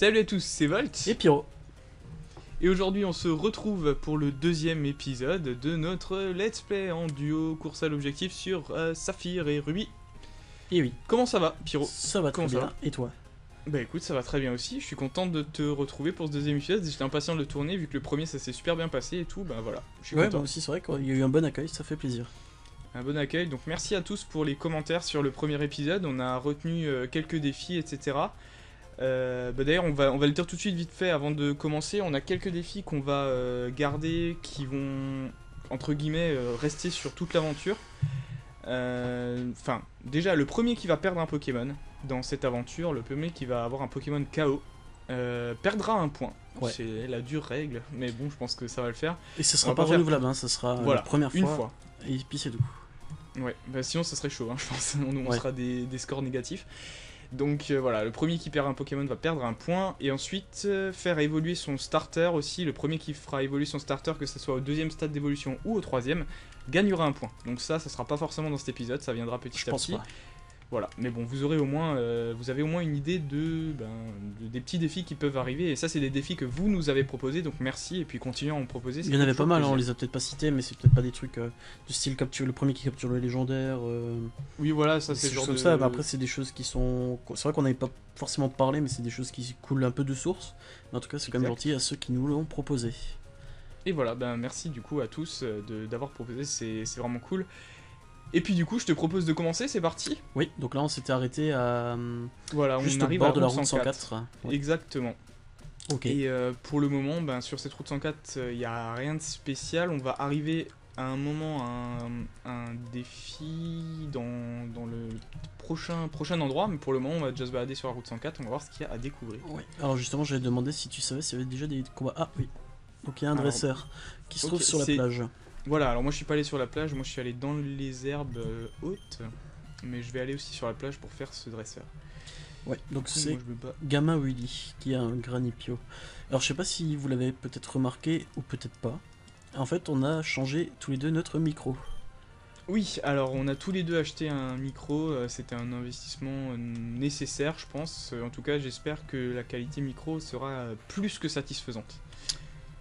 Salut à tous, c'est Volt. Et Pyro. Et aujourd'hui on se retrouve pour le deuxième épisode de notre let's play en duo course à l'objectif sur Saphir et Ruby. Et oui. Comment ça va, Pyro? Ça va très Comment ça bien. va Et toi? Bah écoute, ça va très bien aussi, je suis content de te retrouver pour ce deuxième épisode, j'étais impatient de le tourner vu que le premier ça s'est super bien passé et tout, bah voilà, je suis Ouais, content. moi aussi, c'est vrai qu'il y a eu un bon accueil, ça fait plaisir. Un bon accueil, donc merci à tous pour les commentaires sur le premier épisode, on a retenu quelques défis, etc. D'ailleurs on va le dire tout de suite vite fait avant de commencer, on a quelques défis qu'on va garder qui vont entre guillemets rester sur toute l'aventure. Enfin, déjà le premier qui va perdre un Pokémon dans cette aventure, le premier qui va avoir un Pokémon KO, perdra un point. Ouais. C'est la dure règle, mais bon je pense que ça va le faire. Et ça On sera va pas pas faire renouvelable, hein, ça sera Voilà, la première une fois. fois. Et puis c'est tout. Ouais, bah sinon ça serait chaud, hein, je pense. On Ouais. sera des scores négatifs. Donc voilà, le premier qui perd un Pokémon va perdre un point. Et ensuite, faire évoluer son starter aussi. Le premier qui fera évoluer son starter, que ce soit au deuxième stade d'évolution ou au troisième, gagnera un point. Donc ça sera pas forcément dans cet épisode, ça viendra petit Je à pense petit. pas. Voilà, mais bon, vous avez au moins une idée des petits défis qui peuvent arriver. Et ça, c'est des défis que vous nous avez proposés, donc merci. Et puis continuez à en proposer. Il y en avait pas mal, hein, on les a peut-être pas cités, mais c'est peut-être pas des trucs du style capture, le premier qui capture le légendaire. Oui, voilà, ça C'est c'est le genre comme de... ça. Bah, après, c'est des choses qui sont. C'est vrai qu'on n'avait pas forcément parlé, mais c'est des choses qui coulent un peu de source. Mais en tout cas, c'est quand même Exact. gentil à ceux qui nous l'ont proposé. Et voilà, ben merci du coup à tous d'avoir proposé, c'est vraiment cool. Et puis du coup, je te propose de commencer, c'est parti. Oui, donc là, on s'était arrêté à. Voilà, Juste on au arrive bord à de la route route 104. 104. Ouais. Exactement. Ok. Et pour le moment, ben, sur cette route 104, il n'y a rien de spécial. On va arriver à un moment à un défi dans le prochain endroit. Mais pour le moment, on va déjà se balader sur la route 104, on va voir ce qu'il y a à découvrir. Ouais. Alors justement, j'avais demandé si tu savais s'il y avait déjà des combats. Ah oui. Donc il y a un Alors, dresseur qui se ok, trouve sur la c'est- plage. Voilà, alors moi je suis pas allé sur la plage, moi je suis allé dans les herbes hautes. Mais je vais aller aussi sur la plage pour faire ce dresseur. Ouais. Donc Du coup, c'est moi, je me bats. Gamma Willy qui a un Granipio. Alors je sais pas si vous l'avez peut-être remarqué ou peut-être pas. En fait, on a changé tous les deux notre micro. Oui, alors on a tous les deux acheté un micro, c'était un investissement nécessaire je pense, en tout cas j'espère que la qualité micro sera plus que satisfaisante.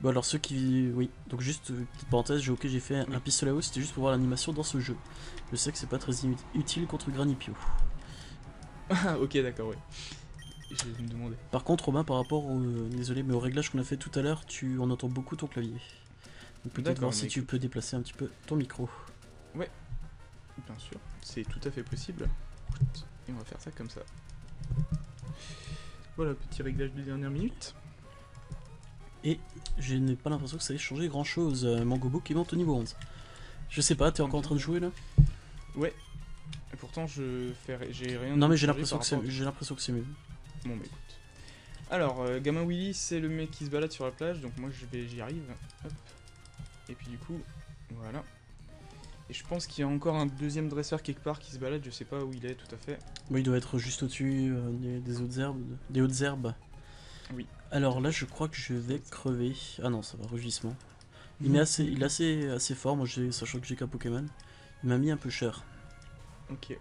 Bon alors ceux qui... Oui, donc juste petite parenthèse, j'ai fait un Oui. pistolet à eau, c'était juste pour voir l'animation dans ce jeu. Je sais que c'est pas très utile contre Granipio. Ah ok d'accord, oui. Je vais me demander. Par contre Robin, par rapport au... Désolé, mais au réglage qu'on a fait tout à l'heure, on entend beaucoup ton clavier. Donc peut-être D'accord, voir si mais tu peux déplacer un petit peu ton micro. Bien sûr, c'est tout à fait possible. Et on va faire ça comme ça. Voilà, petit réglage de dernière minute. Et je n'ai pas l'impression que ça ait changé grand chose. Mangobo qui monte au niveau 11. Je sais pas, t'es encore en train de jouer là? Ouais. Et pourtant j'ai rien... Non mais de j'ai changé l'impression par que rapport- c'est mieux. Bon bah écoute. Alors, Gamin Willy, c'est le mec qui se balade sur la plage, donc moi j'y arrive. Hop. Et puis du coup, voilà. Et je pense qu'il y a encore un deuxième dresseur quelque part qui se balade, je sais pas où il est tout à fait. Oui, il doit être juste au-dessus des hautes herbes. Des hautes herbes. Oui. Alors là, je crois que je vais crever. Ah non, ça va, rugissement. Il est assez fort, moi, sachant que j'ai qu'un Pokémon. Il m'a mis un peu cher. Ok.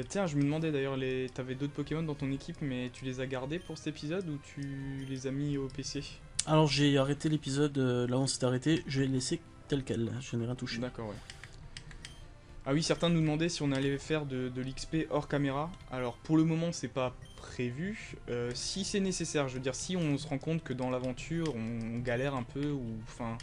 Tiens, je me demandais d'ailleurs, t'avais d'autres Pokémon dans ton équipe, mais tu les as gardés pour cet épisode ou tu les as mis au PC? Alors j'ai arrêté l'épisode, là où on s'était arrêté, je l'ai laissé tel quel, je n'ai rien touché. D'accord, ouais. Ah oui, certains nous demandaient si on allait faire de l'XP hors caméra. Alors pour le moment, c'est pas prévu. Si c'est nécessaire, je veux dire, si on se rend compte que dans l'aventure, on galère un peu, ou enfin,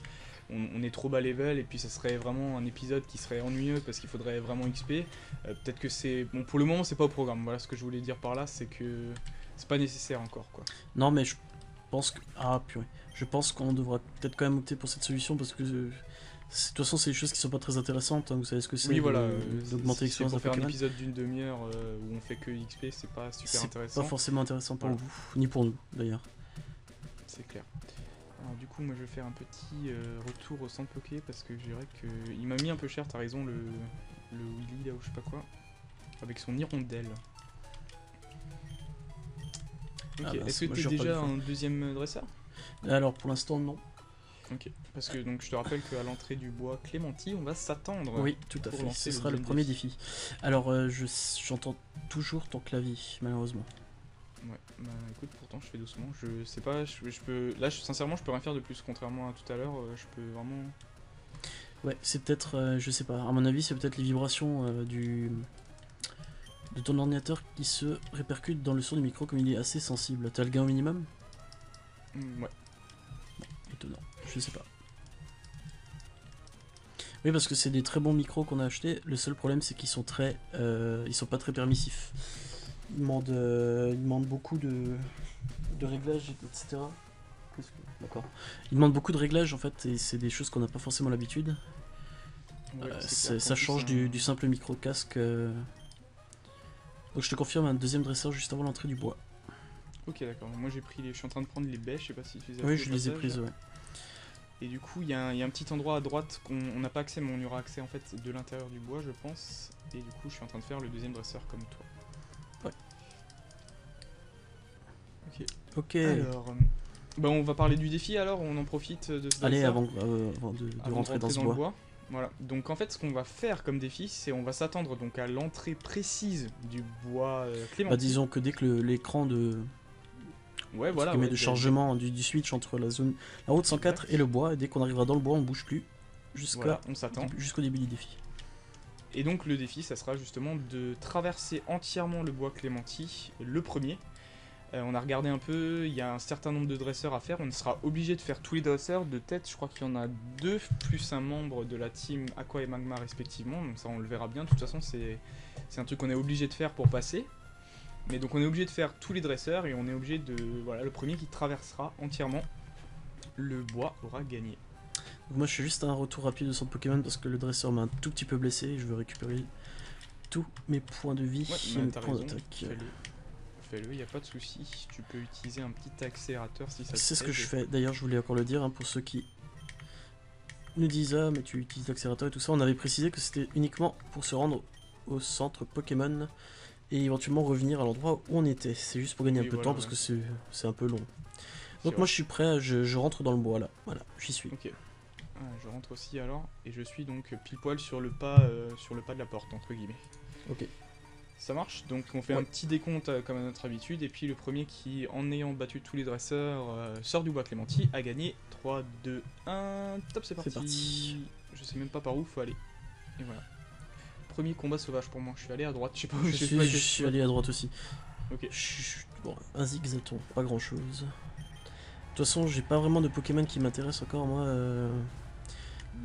on est trop bas level, et puis ça serait vraiment un épisode qui serait ennuyeux parce qu'il faudrait vraiment XP, peut-être que c'est... Bon, pour le moment, c'est pas au programme. Voilà ce que je voulais dire par là, c'est que c'est pas nécessaire encore, quoi. Non mais je pense que... Ah purée. Je pense qu'on devra peut-être quand même opter pour cette solution parce que... De toute façon, c'est des choses qui sont pas très intéressantes, hein, vous savez ce que c'est, Oui, voilà, d'augmenter si c'est l'expérience pour d'un faire un Pokémon. épisode d'une demi-heure où on fait que XP, c'est pas super C'est intéressant. pas forcément intéressant pour Voilà. vous, ni pour nous d'ailleurs. C'est clair. Alors du coup, moi je vais faire un petit retour au centre Poké parce que je dirais que il m'a mis un peu cher, t'as raison, le Willy là ou je sais pas quoi, avec son hirondelle. Ok, Ah, est-ce que moi, t'es je repars déjà du fond. un deuxième dresseur? Alors pour l'instant non. Ok, parce que donc je te rappelle qu'à l'entrée du bois Clémenti, on va s'attendre. Oui, tout à pour fait, lancer ce le sera le deuxième premier défi. Alors j'entends toujours ton clavier, malheureusement. Ouais, bah écoute, pourtant je fais doucement. Je sais pas, je peux. Là, sincèrement, je peux rien faire de plus. Contrairement à tout à l'heure, je peux vraiment. Ouais, c'est peut-être, je sais pas, à mon avis, c'est peut-être les vibrations de ton ordinateur qui se répercutent dans le son du micro comme il est assez sensible. T'as le gain au minimum? Ouais. Étonnant, je sais pas. Oui, parce que c'est des très bons micros qu'on a achetés. Le seul problème, c'est qu'ils sont ils sont pas très permissifs. Ils demandent beaucoup de réglages, etc. D'accord. Ils demandent beaucoup de réglages en fait, et c'est des choses qu'on n'a pas forcément l'habitude. Ouais, c'est clair. Ça En plus, change du simple micro casque. Donc je te confirme un deuxième dresseur juste avant l'entrée du bois. Ok, d'accord. Moi, je suis en train de prendre les baies. Je sais pas si tu les as Oui, pris je au les ai passage. prises, ouais. Et du coup, il y a un petit endroit à droite qu'on n'a pas accès, mais on y aura accès en fait de l'intérieur du bois, je pense. Et du coup, je suis en train de faire le deuxième dresseur comme toi. Ouais. Ok. Ok. Alors, bah on va parler du défi alors. On en profite de ce Allez, dresseur avant de avant de rentrer dans rentrer ce dans le bois. bois. Voilà. Donc en fait, ce qu'on va faire comme défi, c'est on va s'attendre donc à l'entrée précise du bois Bah, clémentine. disons que dès que l'écran Ouais, entre voilà. guillemets, Ouais, de chargement du switch entre la route 104 exact. et le bois, et dès qu'on arrivera dans le bois, on bouge plus Voilà, on s'attend. jusqu'au début du défi. Et donc le défi, ça sera justement de traverser entièrement le bois clémenti, le premier. On a regardé un peu, il y a un certain nombre de dresseurs à faire, on sera obligé de faire tous les dresseurs de tête, je crois qu'il y en a deux, plus un membre de la team Aqua et Magma respectivement, donc ça on le verra bien, de toute façon c'est un truc qu'on est obligé de faire pour passer. Mais donc on est obligé de faire tous les dresseurs et on est obligé de... Voilà, le premier qui traversera entièrement le bois aura gagné. Donc moi je fais juste un retour rapide de son Pokémon parce que le dresseur m'a un tout petit peu blessé et je veux récupérer tous mes points de vie Ouais, et bah mes t'as points raison, d'attaque. fais-le, y a pas de souci. Tu peux utiliser un petit accélérateur si ça te C'est ce que je plaît. fais. D'ailleurs, je voulais encore le dire pour ceux qui nous disent ah mais tu utilises l'accélérateur et tout ça. On avait précisé que c'était uniquement pour se rendre au centre Pokémon et éventuellement revenir à l'endroit où on était. C'est juste pour gagner un peu de temps parce que c'est un peu long. Donc moi je suis prêt, je rentre dans le bois là. Voilà, j'y suis. Ok. Ah, je rentre aussi alors et je suis donc pile poil sur le pas de la porte entre guillemets. Ok. Ça marche, donc on fait un petit décompte comme à notre habitude, et puis le premier qui, en ayant battu tous les dresseurs, sort du bois clémenti, a gagné. 3, 2, 1, top, c'est parti. Je sais même pas par où faut aller. Et voilà. Premier combat sauvage pour moi, je suis allé à droite, je sais pas où Je suis allé à droite aussi. Ok. Bon, un zigzaton, pas grand chose. De toute façon, j'ai pas vraiment de Pokémon qui m'intéressent encore, moi.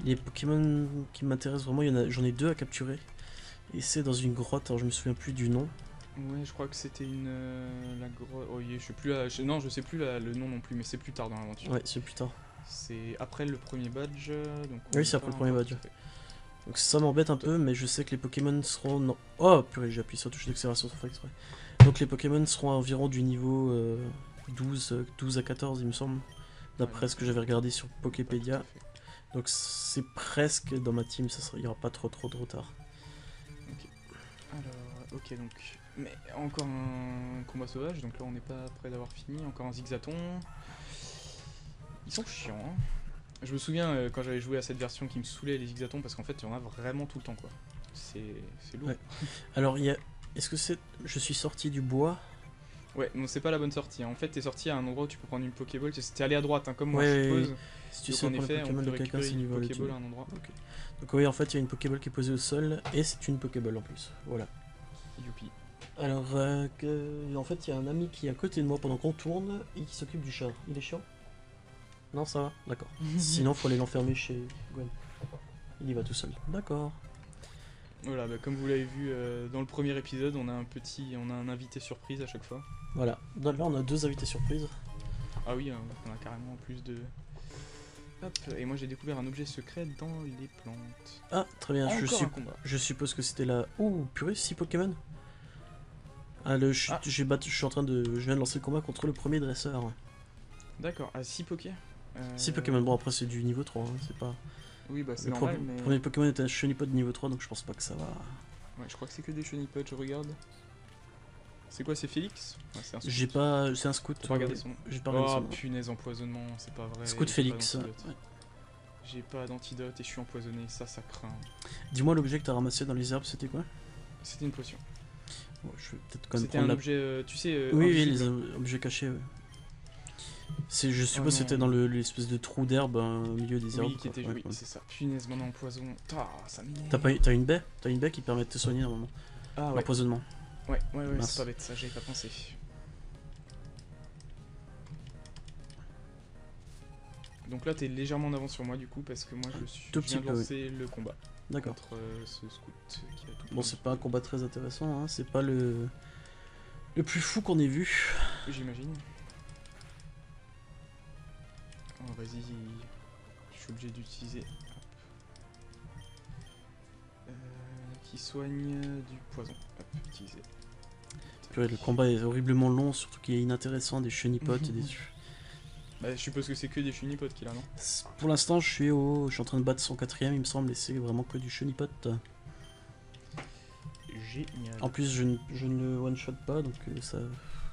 Les Pokémon qui m'intéressent vraiment, j'en ai deux à capturer. Et c'est dans une grotte, alors je me souviens plus du nom. Ouais, je crois que c'était la grotte. Oh, je sais plus non, je sais plus le nom non plus, mais c'est plus tard dans l'aventure. Ouais, c'est plus tard. C'est après le premier badge. Donc oui, c'est après le premier badge. Donc ça m'embête un peu, mais je sais que les Pokémon seront... Non. Oh purée, j'ai appuyé sur la touche d'accélération sans faire exprès. Donc les Pokémon seront à environ du niveau 12 à 14, il me semble. D'après ce que j'avais regardé sur Poképédia. Donc c'est presque dans ma team, il n'y aura pas trop de retard. Ok. Alors, ok, donc... Mais encore un combat sauvage, donc là on n'est pas près d'avoir fini. Encore un zigzaton. Ils sont chiants, hein. Je me souviens quand j'avais joué à cette version qui me saoulait les zigzatons parce qu'en fait il y en a vraiment tout le temps quoi. C'est lourd. Ouais. Alors est-ce que c'est... Je suis sorti du bois. Ouais, non c'est pas la bonne sortie. Hein. En fait t'es sorti à un endroit où tu peux prendre une Pokéball. C'était aller à droite hein, comme moi ouais, je suppose. Si tu donc sais en prendre effet le Pokémon on peut de quelqu'un, récupérer c'est une niveau Pokéball à un endroit. Okay. Donc oui en fait il y a une Pokéball qui est posée au sol et c'est une Pokéball en plus. Voilà. Youpi. Alors en fait il y a un ami qui est à côté de moi pendant qu'on tourne et qui s'occupe du chat. Il est chiant? Non, ça va, d'accord. Sinon, faut aller l'enfermer chez Gwen. Il y va tout seul. D'accord. Voilà, bah, comme vous l'avez vu dans le premier épisode, on a un invité surprise à chaque fois. Voilà. Là, on a deux invités surprises. Ah oui, on a carrément plus de... Hop, et moi j'ai découvert un objet secret dans les plantes. Ah, très bien. Je suppose que c'était la... Ouh, purée, 6 Pokémon. Ah, je suis en train de... Je viens de lancer le combat contre le premier dresseur. D'accord, à 6 Poké 6 Pokémon, bon après c'est du niveau 3, hein, c'est pas... Oui bah c'est normal mais... Le premier Pokémon était un Chenipod de niveau 3 donc je pense pas que ça va... Ouais je crois que c'est que des Chenipod, je regarde. C'est quoi, c'est Félix? Ouais, c'est un scout. J'ai pas... c'est un scout. J'ai pas regardé son nom. J'ai pas regardé son nom. Punaise, empoisonnement, c'est pas vrai. Scout Félix. J'ai pas d'antidote et je suis empoisonné, ça craint. Dis-moi l'objet que t'as ramassé dans les herbes, c'était quoi? C'était une potion. Ouais, je vais peut-être quand même C'était prendre un la... objet, tu sais, Oui, oui, invisible. les objets cachés, ouais. Je Oh suppose que c'était non. dans l'espèce de trou d'herbe au milieu des Oui, herbes, qui quoi. était, Ouais, oui, ouais. c'est ça. Punaise, maintenant empoison. Ah, ça T'as m'énerve. pas, t'as une baie? T'as une baie qui permet de te soigner normalement. Ah ouais, L'empoisonnement. ouais, c'est pas Mince. bête, ça, j'avais pas pensé. Donc là, t'es légèrement en avance sur moi, du coup, parce que moi, Tout je viens petit de peu, oui. lancer le combat D'accord. contre ce scout qui a tout Bon, pris. c'est pas un combat très intéressant, hein. C'est pas le plus fou qu'on ait vu. J'imagine. Oh, vas-y, je suis obligé d'utiliser. Qui soigne du poison. Hop, utiliser. Purée, le combat est horriblement long, surtout qu'il est inintéressant, des chenipotes et des... Bah, je suppose que c'est que des chunipotes qu'il a, non? Pour l'instant, je suis en train de battre son 4ème, il me semble, et c'est vraiment que du chenipote. Génial. En plus, je ne le one-shot pas, donc ça,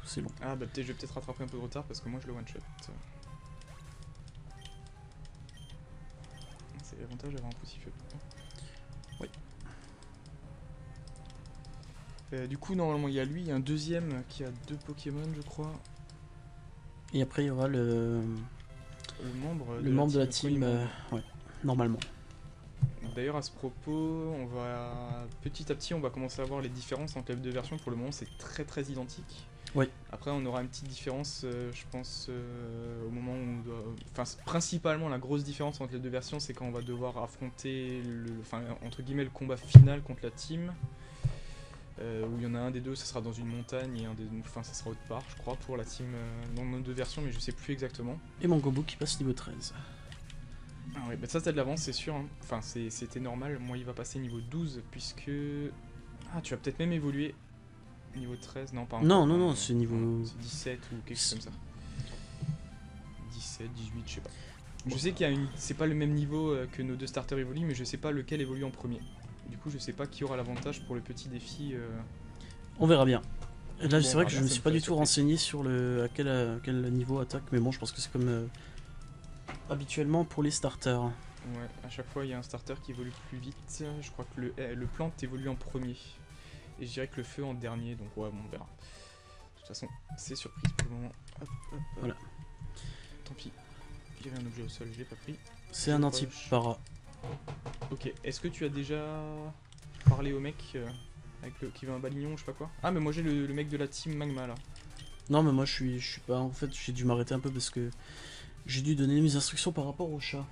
c'est long. Ah, bah, je vais peut-être rattraper un peu de retard parce que moi, je le one-shot. C'est l'avantage d'avoir un petit feu. Oui. Du coup, normalement, il y a lui, il y a un deuxième qui a 2 Pokémon, je crois. Et après, il y aura le membre de la team, ouais, normalement. D'ailleurs, à ce propos, on va petit à petit, on va commencer à voir les différences entre les deux versions. Pour le moment, c'est très identique. Oui. Après, on aura une petite différence, je pense, au moment où on doit... Enfin, principalement, la grosse différence entre les deux versions, c'est quand on va devoir affronter, enfin, entre guillemets, le combat final contre la team. Où il y en a un des deux, ça sera dans une montagne, et enfin, ça sera autre part, je crois, pour la team dans nos deux versions, mais je sais plus exactement. Et mon Gobu qui passe niveau 13. Ah ouais, bah ça t'as de l'avance, c'est sûr. Hein. Enfin, c'était normal. Moi, il va passer niveau 12, puisque... Ah, tu vas peut-être même évoluer. Niveau 13, non, pas encore. Non, c'est niveau... Non, c'est 17 ou quelque chose comme ça. 17, 18, je sais pas. Je sais qu'il y a une... C'est pas le même niveau que nos deux starters évoluent, mais je sais pas lequel évolue en premier. Du coup, je sais pas qui aura l'avantage pour le petit défi. On verra bien. Et là, Bon, c'est vrai que ça je me me suis fait pas la du tout surprise. renseigné sur à quel niveau attaque, mais bon, je pense que c'est comme habituellement pour les starters. Ouais, à chaque fois, il y a un starter qui évolue plus vite. Je crois que le plant évolue en premier. Et je dirais que le feu en dernier, donc ouais, bon, on verra. De toute façon, c'est surprise pour le moment. Hop, hop, hop. Voilà. Tant pis. Il y avait un objet au sol, je l'ai pas pris. C'est un anti-para. Ok, est-ce que tu as déjà parlé au mec qui veut un balignon ou je sais pas quoi? Ah, mais moi j'ai le mec de la team Magma là. Non, mais moi je suis pas. En fait, j'ai dû m'arrêter un peu parce que j'ai dû donner mes instructions par rapport au chat.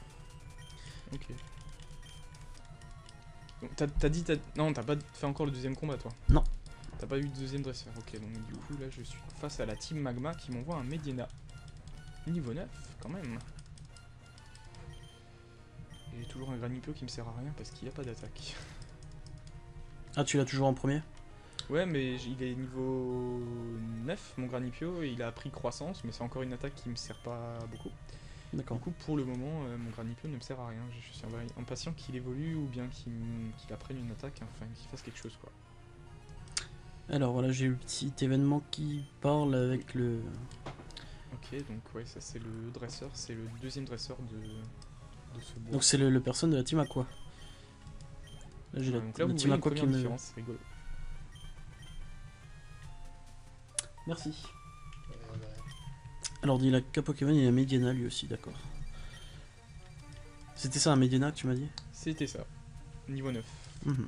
Ok. Donc, non, t'as pas fait encore le deuxième combat toi? Non. T'as pas eu de deuxième dresseur, ok, donc du coup là je suis face à la team Magma qui m'envoie un Medina. Niveau 9 quand même. Et j'ai toujours un Granipio qui me sert à rien parce qu'il a pas d'attaque. Ah, tu l'as toujours en premier? Ouais, mais il est niveau 9 mon Granipio et il a appris croissance, mais c'est encore une attaque qui me sert pas beaucoup. D'accord. Du coup, pour le moment, mon Granipio ne me sert à rien. Je suis impatient qu'il évolue ou bien qu'il apprenne une attaque, enfin qu'il fasse quelque chose quoi. Alors voilà, j'ai eu le petit événement qui parle avec le... Ok, donc ouais, ça c'est le dresseur, c'est le deuxième dresseur de ce bois. Donc c'est le personne de la team Aqua. Là j'ai Donc là, la vous team voyez une Aqua qui première me... différence, c'est rigolo. Merci. Alors dit la K Pokémon, il y a Mediana lui aussi, d'accord. C'était ça un Mediana que tu m'as dit? C'était ça, niveau 9. Mhm.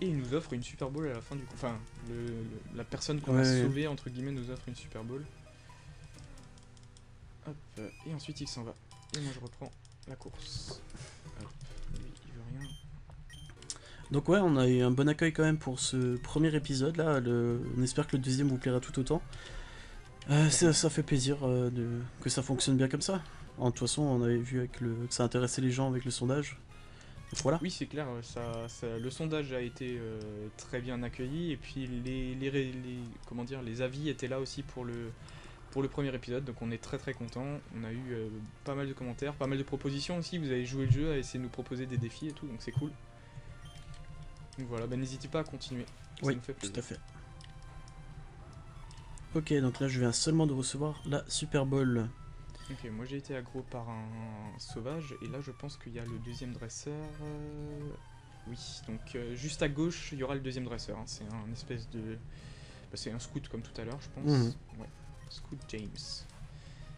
Et il nous offre une Super Bowl à la fin du coup. Enfin, la personne qu'on a Ouais. sauvée, entre guillemets, nous offre une Super Bowl. Hop, et ensuite il s'en va. Et moi je reprends la course. Hop, lui il veut rien. Donc ouais, on a eu un bon accueil quand même pour ce premier épisode là. On espère que le deuxième vous plaira tout autant. Ça fait plaisir que ça fonctionne bien comme ça. De toute façon, on avait vu que ça intéressait les gens avec le sondage. Donc voilà. Oui, c'est clair, le sondage a été très bien accueilli et puis comment dire, les avis étaient là aussi pour le premier épisode, donc on est très content. On a eu pas mal de commentaires, pas mal de propositions aussi. Vous avez joué le jeu, à essayer de nous proposer des défis et tout, donc c'est cool. Donc voilà, bah, n'hésitez pas à continuer. Ça Oui, nous fait plaisir. tout à fait. Ok, donc là je viens seulement de recevoir la Super Bowl. Ok, moi j'ai été aggro par un sauvage et là je pense qu'il y a le deuxième dresseur. Oui, donc juste à gauche, il y aura le deuxième dresseur. Hein. C'est un espèce de... Bah, c'est un scout comme tout à l'heure, je pense. Mhm. Ouais, Scout James.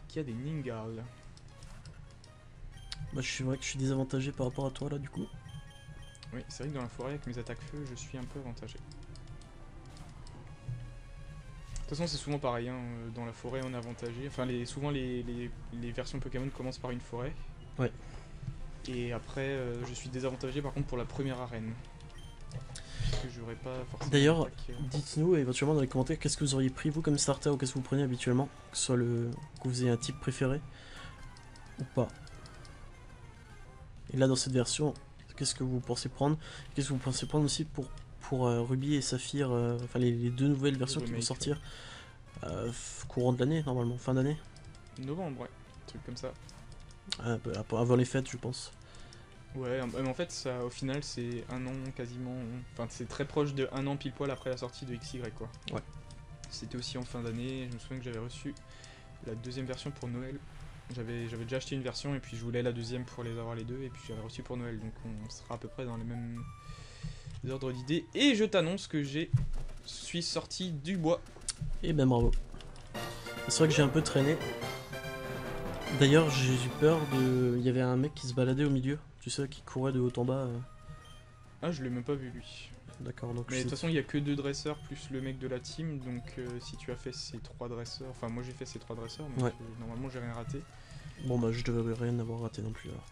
Qui a des Ningal. Bah, je suis vrai que je suis désavantagé par rapport à toi là du coup. Oui, c'est vrai que dans la forêt, avec mes attaques feu, je suis un peu avantagé. De toute façon, c'est souvent pareil, hein, dans la forêt on est avantagé. Enfin, souvent les versions Pokémon commencent par une forêt. Ouais. Et après, je suis désavantagé par contre pour la première arène. Puisque j'aurais pas forcément. D'ailleurs, d'attaque, dites-nous éventuellement dans les commentaires qu'est-ce que vous auriez pris vous comme starter ou qu'est-ce que vous prenez habituellement, que ce soit que vous ayez un type préféré ou pas. Et là dans cette version, qu'est-ce que vous pensez prendre? Qu'est-ce que vous pensez prendre aussi pour Ruby et Saphir, enfin les deux nouvelles versions qui vont remake, sortir courant de l'année normalement, fin d'année, Novembre, ouais. Un truc comme ça. avant les fêtes je pense. Ouais, mais en fait, ça, au final, c'est un an quasiment. Enfin, c'est très proche de un an pile poil après la sortie de XY, quoi. Ouais. C'était aussi en fin d'année. Je me souviens que j'avais reçu la deuxième version pour Noël. J'avais déjà acheté une version et puis je voulais la deuxième pour les avoir les deux et puis j'avais reçu pour Noël. Donc on sera à peu près dans les mêmes ordres d'idées. Et je t'annonce que suis sorti du bois. Et ben bravo. C'est vrai que j'ai un peu traîné. D'ailleurs j'ai eu peur de... Il y avait un mec qui se baladait au milieu, tu sais, qui courait de haut en bas. Ah, je l'ai même pas vu lui. D'accord, donc Mais de toute façon, il y a que 2 dresseurs plus le mec de la team. Donc si tu as fait ces 3 dresseurs. Enfin, moi j'ai fait ces 3 dresseurs. Donc Ouais. normalement, j'ai rien raté. Bon bah je devrais rien avoir raté non plus alors.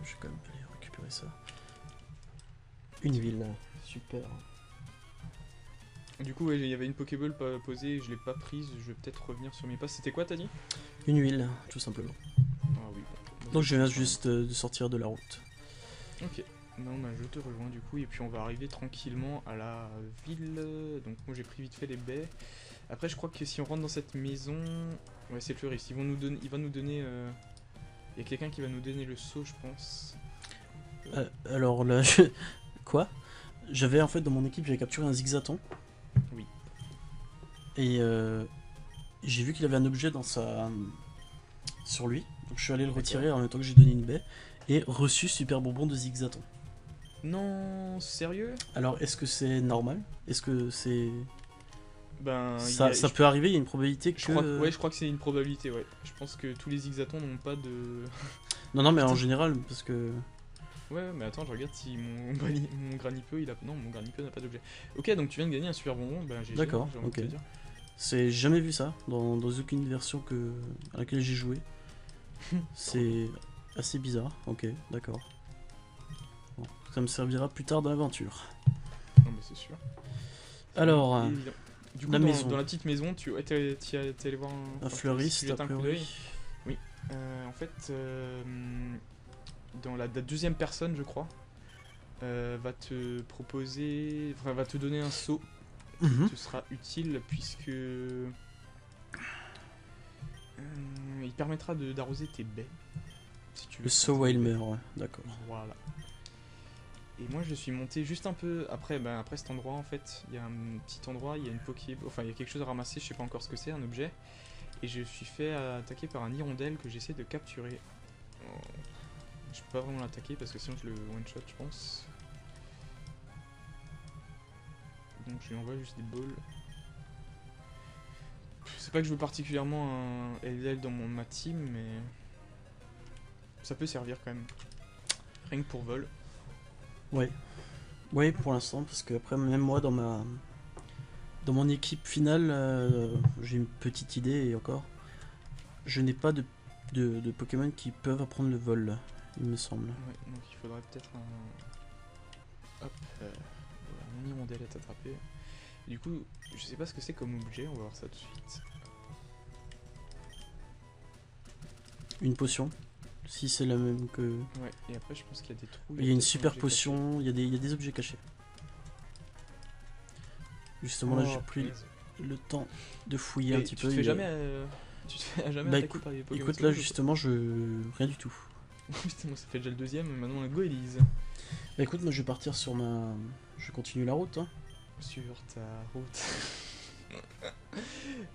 Je vais quand même aller récupérer ça. Une ville, super. Du coup, ouais, il y avait une Pokéball posée, je l'ai pas prise, je vais peut-être revenir sur mes pas. C'était quoi, t'as dit? Une huile, tout simplement. Ah oui, bon. Donc je viens juste de sortir de la route. Ok, non, bah, je te rejoins du coup, et puis on va arriver tranquillement à la ville. Donc moi j'ai pris vite fait les baies. Après, je crois que si on rentre dans cette maison. Ouais, c'est le fleuriste, il va nous donner. Il y a quelqu'un qui va nous donner le seau, je pense. Alors là, quoi? J'avais en fait dans mon équipe, j'avais capturé un zigzaton. Oui. Et j'ai vu qu'il avait un objet dans sur lui. Donc je suis allé le retirer en même temps que j'ai donné une baie. Et reçu super bonbon de zigzaton. Non, sérieux? Alors est-ce que c'est normal? Est-ce que c'est... Ben, Ça peut arriver, il y a une probabilité que... je crois que c'est une probabilité, ouais. Je pense que tous les zigzatons n'ont pas de... Non, mais en général, parce que... Ouais, mais attends, je regarde si mon Granipeu, il a... Non, mon Granipeu n'a pas d'objet. Ok, donc tu viens de gagner un super bonbon, bah j'ai D'accord, envie de ok. te dire. C'est jamais vu ça dans aucune version à laquelle j'ai joué. C'est assez bizarre, ok, d'accord. Bon, ça me servira plus tard dans l'aventure. Non, mais c'est sûr. Alors, Et, du coup, la maison. dans la petite maison, t'es allé voir Un fleuriste, jeter a un coup priori. d'œil. Oui. En fait, dans la deuxième personne, je crois, va te proposer, enfin, va te donner un seau. Mhm. Ce sera utile puisque il permettra d'arroser tes baies. Si tu veux Le saut planter des baies. Wilmer, ouais, d'accord. Voilà. Et moi je suis monté juste un peu après, après cet endroit en fait, il y a un petit endroit, il y a une Pokéball, enfin il y a quelque chose à ramasser, je sais pas encore ce que c'est, un objet. Et je suis fait attaquer par un hirondelle que j'essaie de capturer. Je peux pas vraiment l'attaquer parce que sinon je le one shot je pense. Donc je lui envoie juste des balls. C'est pas que je veux particulièrement un LL dans ma team, mais ça peut servir quand même. Rien que pour vol. Ouais. Ouais, pour l'instant, parce que après, même moi, dans mon équipe finale, j'ai une petite idée, et encore, je n'ai pas de Pokémon qui peuvent apprendre le vol, il me semble. Ouais, donc il faudrait peut-être un... Hop, voilà, mon hirondelle est attrapé. Du coup, je sais pas ce que c'est comme objet, on va voir ça tout de suite. Une potion, si c'est la même que... Ouais, et après je pense qu'il y a des trous. Il y a une peut-être un super objet potion, il y a des objets cachés. Justement, caché. là, j'ai pris punaise. le temps de fouiller un Mais petit tu peu. te fais il y a- jamais, tu te fais jamais Bah, attaquer par des Pokémon Écoute, là, sauvages ou justement, rien du tout. pas? Justement, ça fait déjà le deuxième, maintenant go Elise. Bah, écoute, moi, je vais partir sur ma... Je vais continuer la route, hein. Sur ta route.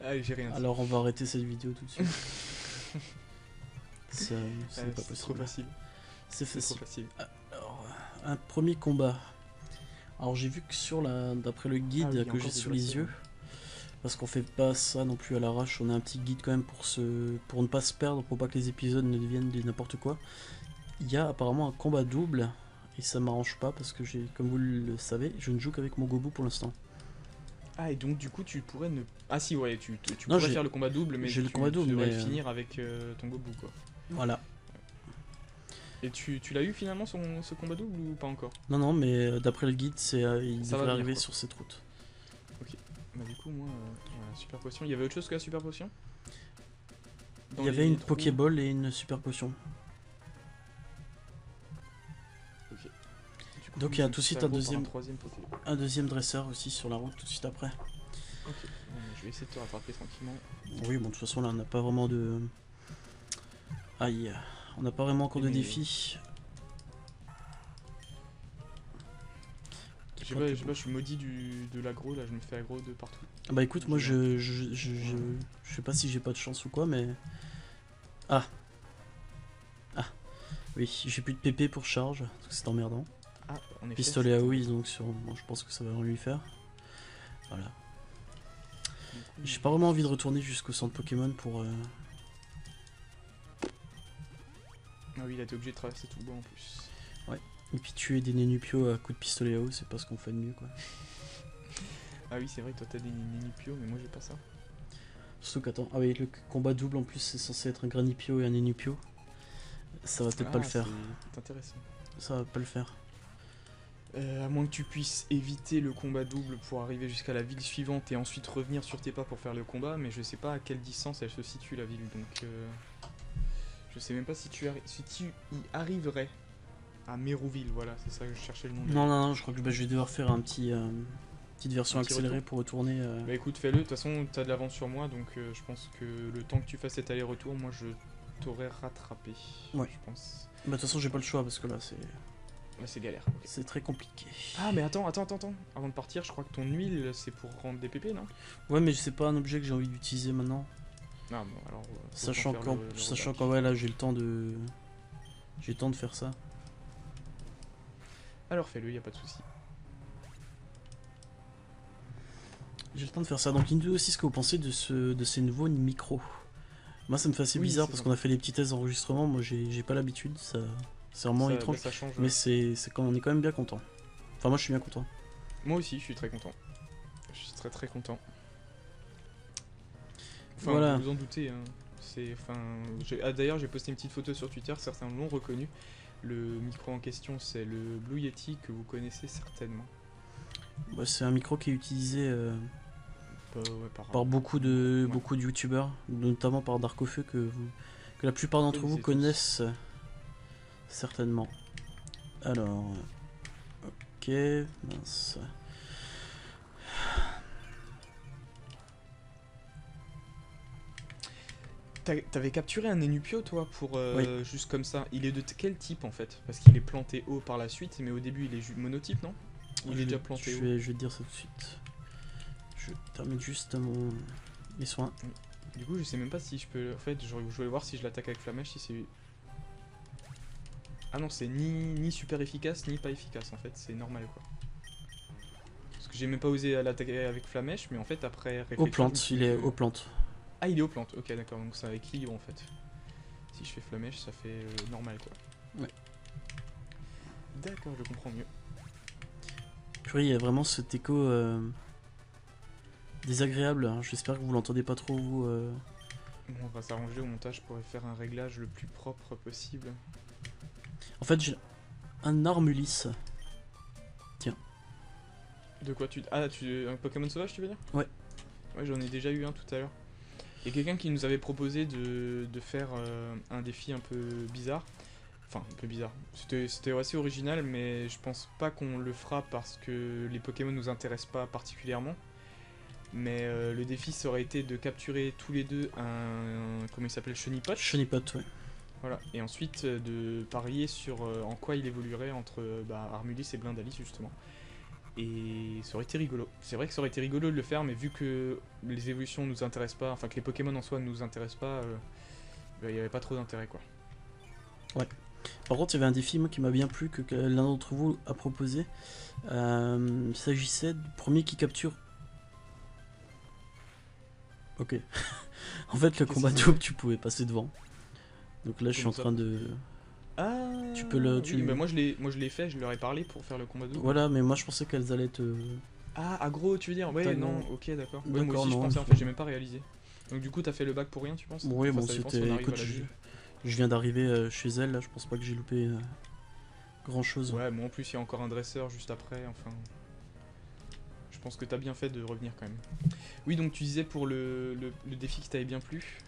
Allez, j'ai rien dit. Alors, on va arrêter cette vidéo tout de suite. Ça, c'est pas C'est trop possible. facile. C'est C'est trop facile. facile. Alors, un premier combat. Alors j'ai vu que sur d'après le guide Ah oui, il y a que encore j'ai des sous les dresseurs, yeux, parce qu'on fait pas ça non plus à l'arrache, on a un petit guide quand même pour ne pas se perdre, pour pas que les épisodes ne deviennent du n'importe quoi. Il y a apparemment un combat double, et ça m'arrange pas parce que comme vous le savez, je ne joue qu'avec mon Gobu pour l'instant. Ah, et donc du coup, tu pourrais ne. Ah, si, ouais, tu Non, pourrais faire le combat double, mais j'ai le tu, combat tu double, devrais mais le finir avec ton Gobu, quoi. voilà. Et tu l'as eu finalement, ce combat double, ou pas encore? Non, non, mais d'après le guide, il Ça va devrait venir, arriver quoi. sur cette route. Bah, du coup, moi, voilà, super potion. Il y avait autre chose que la super potion? Il Dans y avait les une trous. Pokéball et une super potion. Ok. Du coup, Donc il y a ils tout de sont suite aggro par un troisième Poké. un deuxième dresseur aussi sur la route tout de suite après. Ok, bon, bah, je vais essayer de te rattraper tranquillement. Oui, bon, de toute façon là on n'a pas vraiment de... Aïe, on n'a pas vraiment encore de Mais- défi. Je sais pas, je suis maudit de l'aggro, là, je me fais aggro de partout. Ah bah écoute, moi je sais pas si j'ai pas de chance ou quoi, mais... Ah. Ah. Oui, j'ai plus de PP pour charge, parce que c'est emmerdant. Ah, en effet. Pistolet à oui, donc bon, je pense que ça va lui faire. Voilà. Du coup, J'ai pas vraiment envie de retourner jusqu'au centre Pokémon pour... Ah oui, il a été obligé de traverser tout le bois en plus. Et puis tuer des Nenupio à coup de pistolet à eau, c'est pas ce qu'on fait de mieux quoi. Ah oui, c'est vrai que toi t'as des Ninipio, mais moi j'ai pas ça. Surtout qu'attends, ah oui, le combat double en plus c'est censé être un Granipio et un Nenupio. Ça va peut-être pas le faire. C'est intéressant. Ça va pas le faire. À moins que tu puisses éviter le combat double pour arriver jusqu'à la ville suivante et ensuite revenir sur tes pas pour faire le combat, mais je sais pas à quelle distance elle se situe la ville, donc je sais même pas si si tu y arriverais. À Mérouville, voilà, c'est ça que je cherchais le nom de la Non, ville. non, non, je crois que je vais devoir faire petite version Un petit accélérée retour. pour retourner. Bah écoute, fais-le, de toute façon t'as de l'avance sur moi, donc je pense que le temps que tu fasses cet aller-retour, moi je t'aurais rattrapé. Ouais. Je pense. Bah de toute façon j'ai pas le choix parce que là Là c'est galère. Ok. c'est très compliqué. Ah mais attends. Avant de partir, je crois que ton huile c'est pour rendre des PP, non? Ouais, mais c'est pas un objet que j'ai envie d'utiliser maintenant. Ah bon, alors. Sachant autant faire sachant rollback. qu'en ouais là j'ai le temps de... J'ai le temps de faire ça. Alors fais-le, y a pas de souci. J'ai le temps de faire ça. Donc dites-nous aussi ce que vous pensez de ces nouveaux micros. Moi ça me fait assez Oui, bizarre c'est parce ça. qu'on a fait les petits tests d'enregistrement. Moi j'ai pas l'habitude. C'est vraiment étrange. Ça change. Mais c'est quand on est quand même bien content. Enfin moi je suis bien content. Moi aussi, je suis très content. Je suis très très content. Enfin, Voilà. vous vous en doutez. Hein. D'ailleurs, j'ai posté une petite photo sur Twitter, certains l'ont reconnu. Le micro en question, c'est le Blue Yeti que vous connaissez certainement. Bah, c'est un micro qui est utilisé Ouais, par beaucoup de Ouais. youtubeurs, notamment par Darkofeu que la plupart d'entre vous Connaissez tous. connaissent certainement. Alors, ok, mince. T'avais capturé un Nenupio, toi, pour Oui. juste comme ça. Il est de quel type en fait? Parce qu'il est planté haut par la suite, mais au début il est monotype, non? Ou il est déjà planté haut? Je vais te dire ça tout de suite. Je termine juste mes soins. Du coup, je sais même pas si je peux. En fait, je voulais voir si je l'attaque avec Flamèche, si c'est. Ah non, c'est ni super efficace, ni pas efficace en fait, c'est normal quoi. Parce que j'ai même pas osé l'attaquer avec Flamèche, mais en fait, après réflexion. Aux je me plantes, suis il dit est que- aux plantes. Ah, il est aux plantes, ok, d'accord, donc ça équilibre en fait. Si je fais Flamèche, ça fait normal quoi. Ouais. D'accord, je comprends mieux. Purée, il y a vraiment cet écho désagréable. Hein. J'espère que vous l'entendez pas trop, vous. Bon, on va s'arranger au montage pour faire un réglage le plus propre possible. En fait, j'ai un Armulis. De quoi tu. Ah, un Pokémon sauvage, tu veux dire? Ouais. Ouais, j'en ai déjà eu un tout à l'heure. Il y a quelqu'un qui nous avait proposé de faire un défi un peu bizarre. Enfin, un peu bizarre. C'était assez original, mais je pense pas qu'on le fera parce que les Pokémon nous intéressent pas particulièrement. Mais le défi, ça aurait été de capturer tous les deux un comment il s'appelle? Chonipot. Chonipot, ouais. Voilà. Et ensuite de parier sur en quoi il évoluerait entre Armulis et Blindalis, justement. Et ça aurait été rigolo. C'est vrai que ça aurait été rigolo de le faire, mais vu que les évolutions nous intéressent pas, enfin que les Pokémon en soi ne nous intéressent pas, il n'y avait pas trop d'intérêt quoi. Par contre, il y avait un défi moi, qui m'a bien plu que l'un d'entre vous a proposé. Il s'agissait du premier qui capture. Ok. En fait, le Qu'est-ce combat qui s'est double, fait? tu pouvais passer devant. Donc là, je suis en Comment ça? train de. Ah Tu peux le. oui, bah moi je l'ai fait, je leur ai parlé pour faire le combat double. Voilà, mais moi je pensais qu'elles allaient te. Ah, aggro, tu veux dire? Ouais, Tellement- non, ok, d'accord. Ouais, moi D'accord, aussi je non. pensais, en fait, j'ai même pas réalisé. Donc du coup, t'as fait le bac pour rien, tu penses? Oui, Enfin, bon, ça dépend si c'était. on arrive Écoute, à la ville. je viens d'arriver chez elle, là, je pense pas que j'ai loupé grand chose. Ouais, moi en plus, il y a encore un dresseur juste après, enfin... Je pense que t'as bien fait de revenir quand même. Oui, donc tu disais pour le défi qui t'avait bien plu.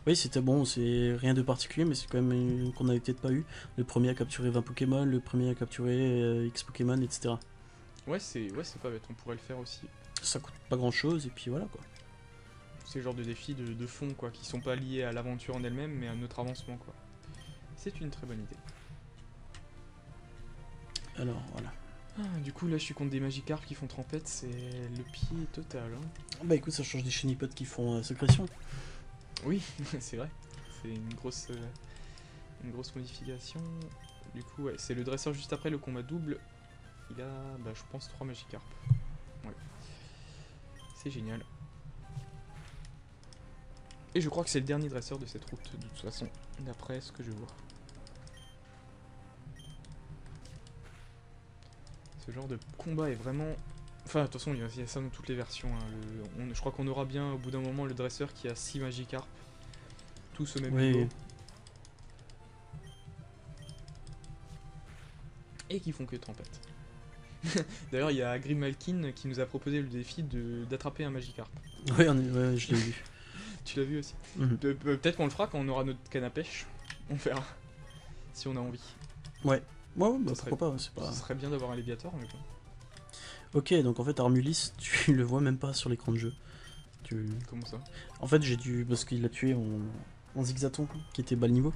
Oui, c'était bon, c'est rien de particulier, mais c'est quand même qu'on avait peut-être pas eu. Le premier à capturer 20 Pokémon, le premier à capturer X Pokémon, etc. Ouais, c'est pas bête, on pourrait le faire aussi. Ça coûte pas grand chose, et puis voilà quoi. C'est le genre de défis de fond, quoi, qui sont pas liés à l'aventure en elle-même, mais à notre avancement, quoi. C'est une très bonne idée. Alors voilà. Ah, du coup, là, je suis contre des Magikarp qui font trempette, c'est le pied total. Hein. Bah écoute, ça change des Shinipods qui font sécrétion. Oui, c'est vrai. C'est une grosse modification. Du coup, ouais, c'est le dresseur juste après le combat double. Il a, bah, je pense, 3 Magikarp. Ouais. C'est génial. Et je crois que c'est le dernier dresseur de cette route, de toute façon, d'après ce que je vois. Ce genre de combat est vraiment... Enfin, de toute façon, il y a ça dans toutes les versions. Hein. Je crois qu'on aura bien, au bout d'un moment, le dresseur qui a 6 Magikarp. Tous au même Oui. niveau. Et qui font que trempette. D'ailleurs, il y a Grimalkin qui nous a proposé le défi d'attraper un Magikarp. Ouais, ouais, je l'ai vu. Tu l'as vu aussi. Mhm. Peut-être qu'on le fera quand on aura notre canne à pêche. On verra. Si on a envie. Ouais, bah Ça pourquoi pas, c'est pas... Ce serait bien d'avoir un Léviator, mais bon. Ok, donc en fait Armulis, tu le vois même pas sur l'écran de jeu. Comment ça? En fait j'ai dû... Parce qu'il l'a tué en zigzaton, qui était bas le niveau.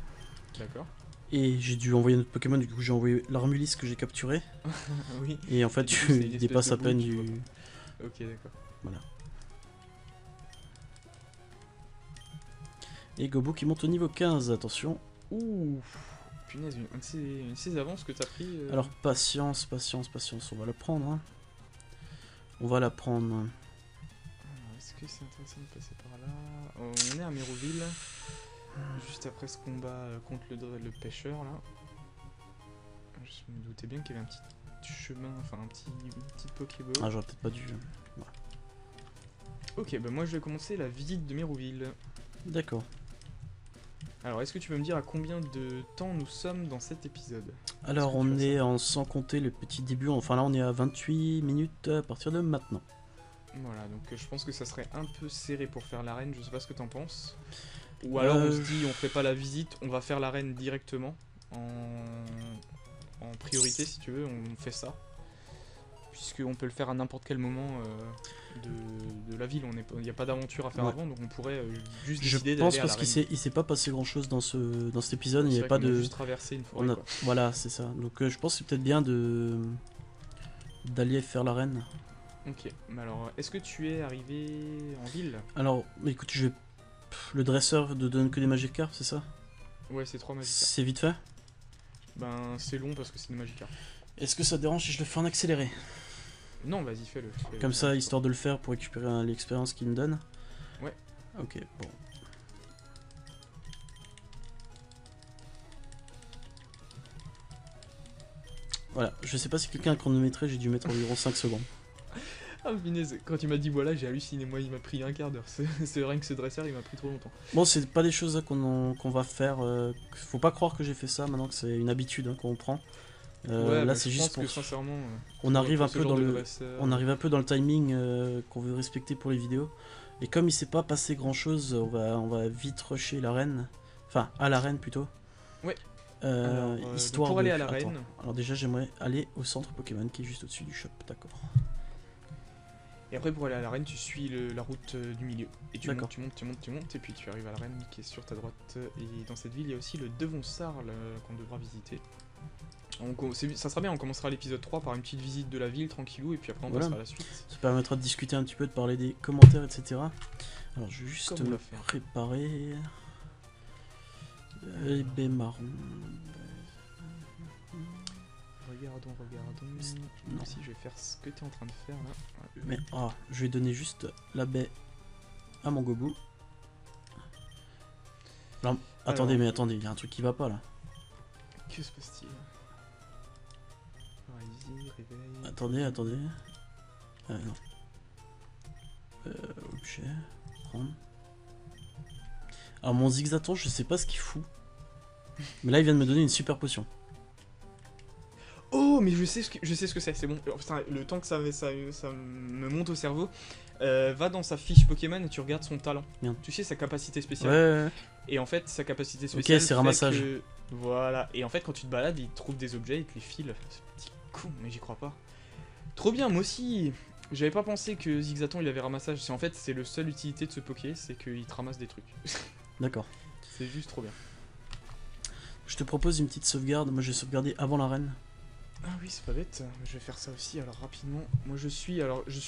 D'accord. Et j'ai dû envoyer notre Pokémon, du coup j'ai envoyé l'Armulis que j'ai capturé. Oui. Et en fait du coup, c'est une il espèce dépasse de à peine boule, tu du... vois. Ok, d'accord. Voilà. Et Gobo qui monte au niveau 15, attention. Ouh. Punaise, une de ces avances que t'as pris. Alors patience, on va la prendre. Hein. On va la prendre. Alors, est-ce que c'est intéressant de passer par là? On est à Méroville. Juste après ce combat contre le pêcheur là. Je me doutais bien qu'il y avait un petit chemin, enfin une petite Pokéball. Ah j'aurais peut-être pas dû... Voilà. Ok, bah moi je vais commencer la visite de Méroville. D'accord. Alors est-ce que tu peux me dire à combien de temps nous sommes dans cet épisode? Alors Est-ce que tu on as est ça en sans compter le petit début, enfin là on est à 28 minutes à partir de maintenant. Voilà, donc je pense que ça serait un peu serré pour faire l'arène, je sais pas ce que t'en penses. Ou alors on se dit on fait pas la visite, on va faire l'arène directement en priorité si tu veux, on fait ça. Puisqu'on peut le faire à n'importe quel moment de la ville, il n'y a pas d'aventure à faire Ouais. avant, donc on pourrait juste Je décider pense d'aller à parce l'arène. qu'il s'est pas passé grand chose dans cet épisode, il n'y C'est avait vrai pas qu'on a de... juste traversé une forêt, quoi. Voilà, c'est ça. Donc je pense que c'est peut-être bien d'aller faire l'arène. Ok, mais alors est-ce que tu es arrivé en ville? Alors écoute, le dresseur ne donne que des Magikarp, c'est ça? Ouais, c'est 3 Magikarp. C'est vite fait. Ben c'est long parce que c'est des Magikarp. Est-ce que ça te dérange si je le fais en accéléré? Non, vas-y, fais-le. Comme ça, histoire de le faire pour récupérer l'expérience qu'il me donne. Ouais. Ok, bon. Voilà, je sais pas si quelqu'un chronométré, j'ai dû mettre environ 5 secondes. Ah, punaise, quand tu m'as dit voilà, j'ai halluciné. Moi, il m'a pris un quart d'heure. C'est rien que ce dresseur, il m'a pris trop longtemps. Bon, c'est pas des choses qu'on va faire. Faut pas croire que j'ai fait ça maintenant que c'est une habitude qu'on prend. Ouais, là, bah, c'est je juste pense que pour. sincèrement. On arrive un pour ce peu genre dans de le. dresseur, On arrive un peu dans le timing qu'on veut respecter pour les vidéos. Et comme il s'est pas passé grand chose, on va vite rusher l'arène. Enfin, à l'arène plutôt. Ouais. Histoire pour aller de... à l'arène. Attends. Alors déjà, j'aimerais aller au centre Pokémon qui est juste au-dessus du shop. D'accord. Et après, pour aller à l'arène, tu suis la route du milieu. Et tu D'accord. montes, et puis tu arrives à l'arène qui est sur ta droite. Et dans cette ville, il y a aussi le Devonsarl qu'on devra visiter. Ça sera bien, on commencera l'épisode 3 par une petite visite de la ville, tranquillou, et puis après on Voilà. passera à la suite. Ça permettra de discuter un petit peu, de parler des commentaires, etc. Alors, je vais juste Comme on me l'a fait. préparer. Ébé marron. regardons. Non. Si je vais faire ce que tu es en train de faire là. Ouais. Mais je vais donner juste la baie à mon Gobu. Alors, attendez, il y a un truc qui va pas là. Que se passe-t-il? Easy, réveil. Attendez. Non. Objet. Prendre. Alors mon zigzaton, je sais pas ce qu'il fout. Mais là, il vient de me donner une super potion. Oh, mais je sais ce que c'est, c'est bon. Oh, putain, le temps que ça me monte au cerveau, va dans sa fiche Pokémon et tu regardes son talent. Merde. Tu sais, sa capacité spéciale. Ouais. Et en fait, sa capacité spéciale. Ok, c'est ramassage. Voilà. Et en fait, quand tu te balades, il trouve des objets, il te les file. Ce petit con, mais j'y crois pas. Trop bien, moi aussi. J'avais pas pensé que Zigzaton il avait ramassage. En fait, c'est le seule utilité de ce Poké, c'est qu'il te ramasse des trucs. D'accord. C'est juste trop bien. Je te propose une petite sauvegarde. Moi, j'ai sauvegardé avant l'arène. Ah oui, c'est pas bête. Je vais faire ça aussi. Alors rapidement, moi je suis